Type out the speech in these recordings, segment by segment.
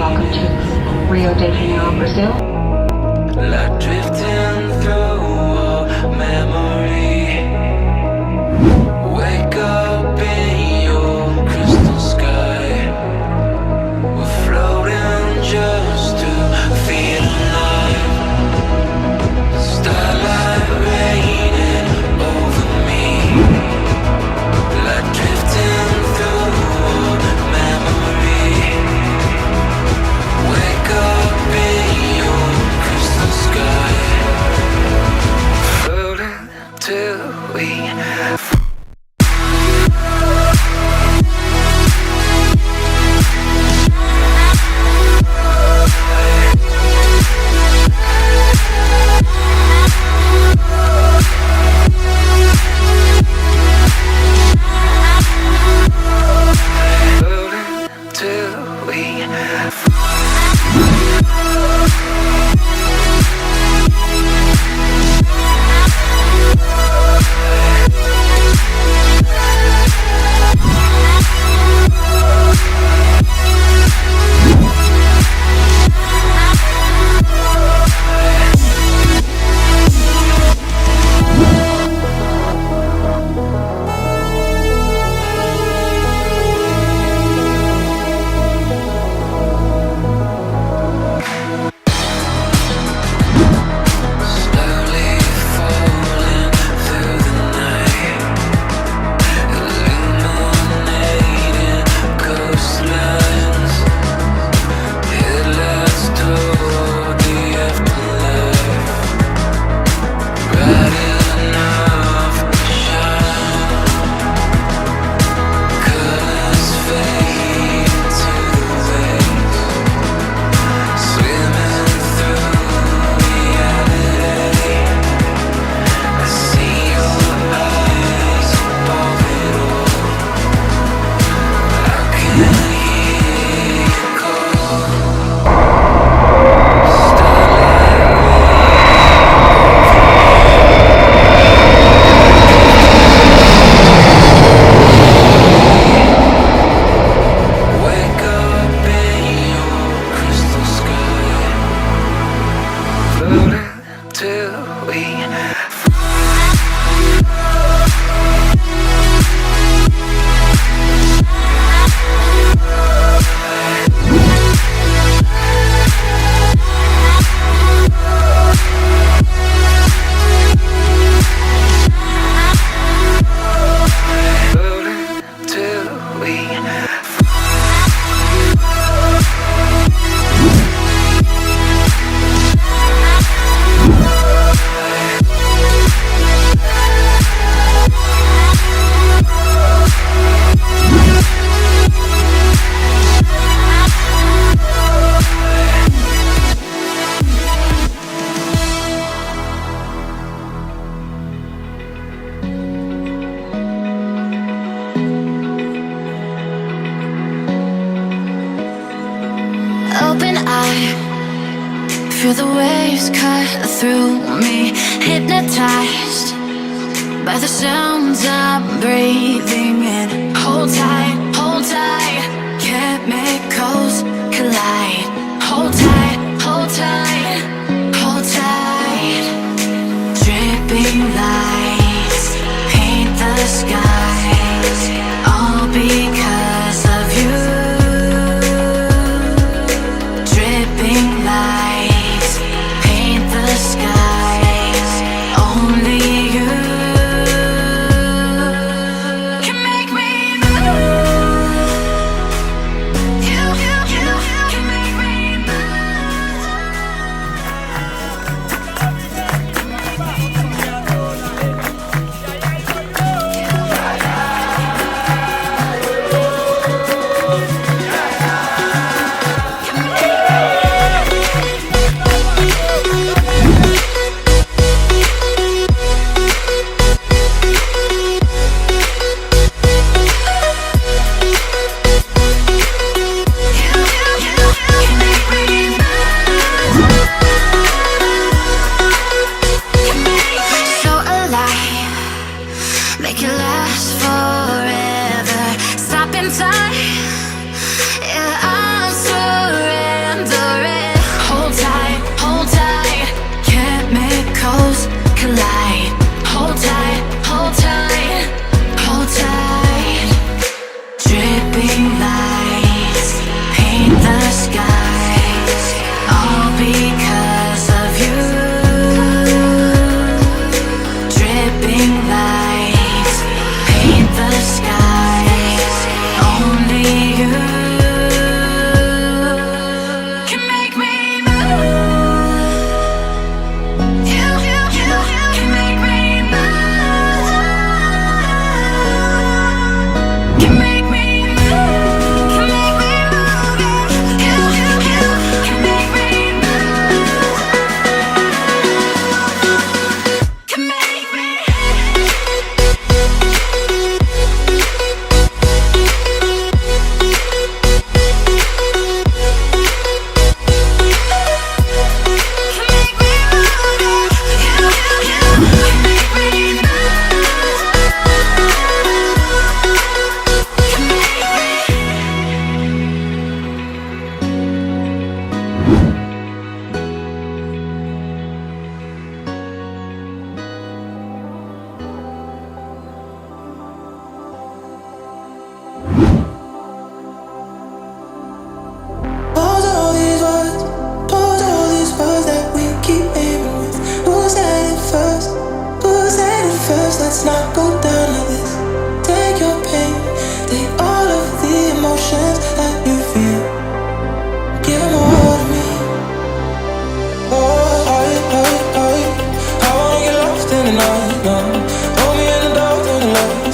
welcome to Rio de Janeiro, Brazil. Like drifting through memory. Wake up in your crystal sky. We're floating just to feel alive. Starlight raining over me. Like drifting through memory. Wake up in your crystal sky. Floating till we feel the waves cut through me, hypnotized by the sounds I'm breathing in. Hold tight, chemicals collide. Hold tight, hold tight, hold tight. Dripping lights paint the skies, all because of you. Dripping lights paint the skies, only you can make me move. You can make me move.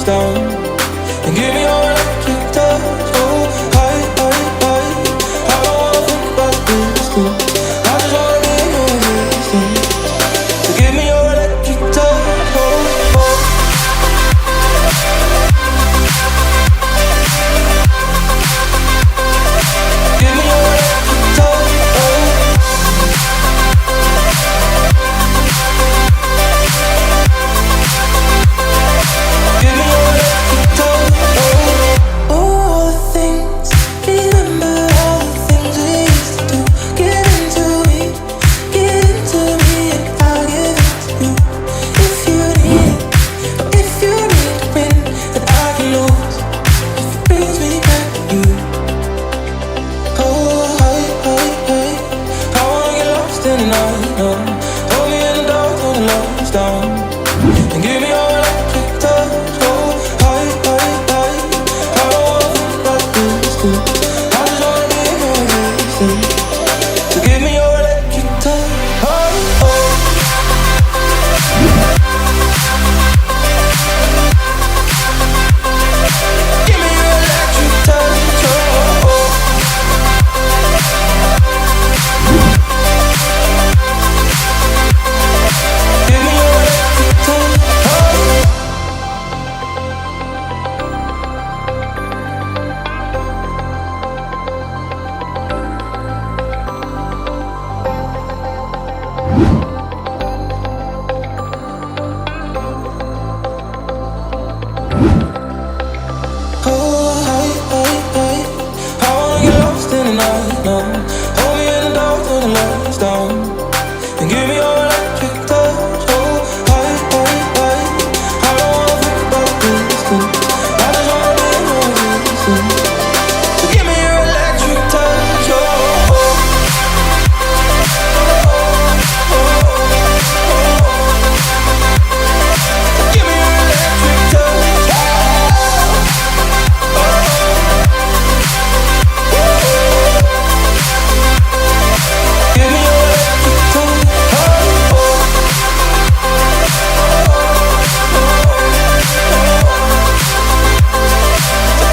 lights down and give me your electric touch. Oh, I don't wanna think about this too. I just wanna be in your everything. So give me your electric touch. Oh, oh. Give me your electric touch. Oh. Give me your electric touch. Oh, all the things, remember all the things we used to do. Get into me, and I'll give it to you. If you need it, or if you need to win, then I can lose. If it brings me back to you. Oh, hey, I wanna get lost in the night, no. Hold me in the dark when the lights down and give me your electric touch. Oh, hey, I don't wanna think about this too. I just wanna be in your everything. So give me your electric touch. Oh, oh. Give me your electric touch. Oh, oh. Give me your electric touch. Oh. Oh, hey, I wanna get lost in the night, no. Hold me in the dark when the lights down and give me your electric touch. Oh, hey, I don't wanna think about this too. I just wanna be in your everything. So give me your electric touch. Oh, oh. Give me your electric touch. Give me your electric touch. Oh, oh.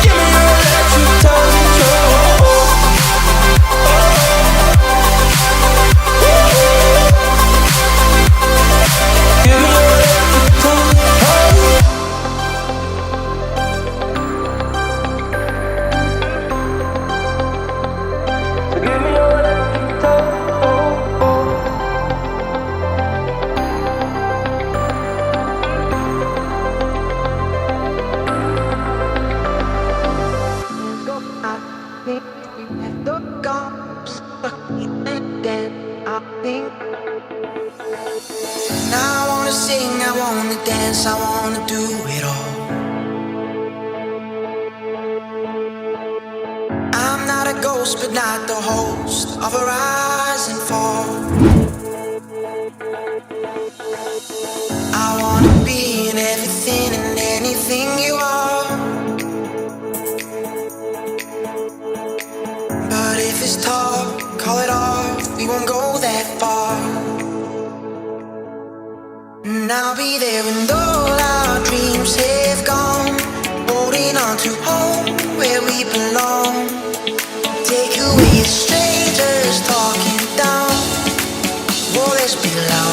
Give me your electric touch. Oh, oh. Give me your electric touch. Oh. So give me your electric touch. Oh, oh. I wanna sing, I wanna dance, I wanna do it all. I'm not a ghost, but not the host of a rise and fall. I wanna be in everything and anything you are. But if it's talk, call it off, we won't go that far. And I'll be there when all our dreams have gone, holding on to home where we belong. Take away the strangers talking down. Will this be love?